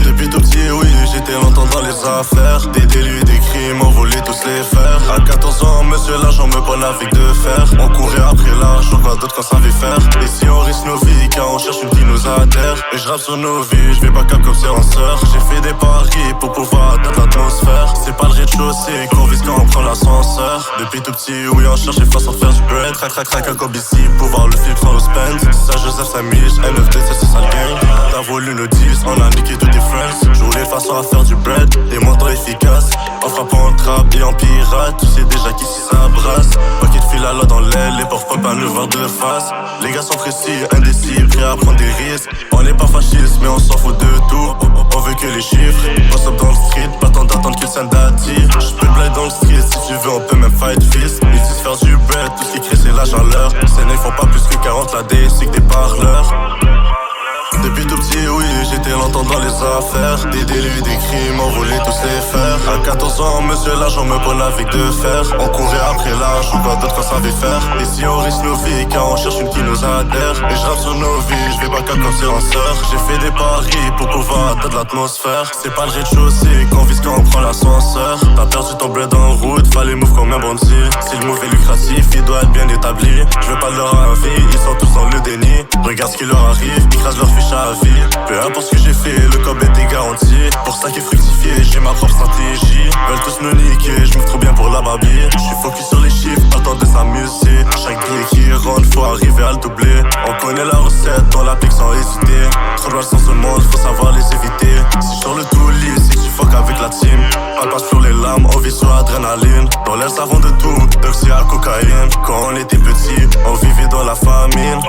Depuis tout petit, oui, j'étais longtemps dans les affaires. Des délits, des crimes, on voulait tous les faire. À 14 ans, monsieur l'agent me prend avec de fer. On courait après l'argent, quoi d'autre qu'on savait faire. Et si on risque nos vies, car on cherche une qui nous adhère. Et je rappe sur nos vies, je vais pas cap comme séanceur. J'ai fait des paris pour pouvoir atteindre l'atmosphère. C'est pas le rez-de-chaussée qu'on vise quand on prend l'ascenseur. Depuis tout petit, oui, on cherche les façons de faire du bread. Crac, crac, crac, un cob ici, pouvoir le flip sans le spend. Saint-Joseph, Saint-Mich, NFT, c'est ça le gang. T'as voulu nos 10, on a niqué tous tes friends. Je voulais façon à faire du bread, des montants efficaces. En frappant en trap et en pirate, tu sais déjà qu'ici ça brasse. Paquet de fil à l'eau dans l'aile, les portes pop à 9 heures de face. Les gars sont précis, indécis, prêts à prendre des risques. On n'est pas fascistes, mais on s'en fout de tout. On veut que les chiffres, pass up dans le street, pas tant d'attendre que le Sandati. J'peux le bled dans le street, si tu veux on peut même fight fist. Ils disent faire du bread, tout ce qui crée c'est l'âge en l'heure. Ces nègres font pas plus que 40, la D, c'est que des parleurs. Depuis tout petit, oui, j'étais longtemps dans les affaires. Des délits, des crimes, on voulait tous les faire. À 14 ans, monsieur l'agent me prend avec de fer. On courait après l'argent, quoi d'autre qu'on savait faire. Et si on risque nos vies, car on cherche une qui nous adhère. Et je rappe sur nos vies, je vais pas comme séanceur. J'ai fait des paris pour pouvoir atteindre l'atmosphère. C'est pas le rez-de-chaussée qu'on vise quand on prend l'ascenseur. T'as perdu ton bled en route, fallait move comme un bandit. Si le move est lucratif, il doit être bien établi. Je veux pas leur envie, ils sont tous dans le déni. Regarde ce qui leur arrive, ils crasent leur fiche à vie. Peu importe ce que j'ai fait, le cob était garanti. Pour ça qui est fructifié, j'ai ma propre stratégie. Veulent tous me niquer, je me trop bien pour la babie. J'suis focus sur les chiffres, pas le temps de s'amuser. Chaque grille qui rentre, faut arriver à le doubler. On connaît la recette, on l'applique sans hésiter. Trop loin sans ce monde, faut savoir les éviter. Si je sors le tout lit, c'est que tu fuck avec la team. On passe sur les lames, on vit sur adrénaline. Dans l'air savon de tout, d'oxy à cocaïne. Quand on était petit, on vivait dans la famine.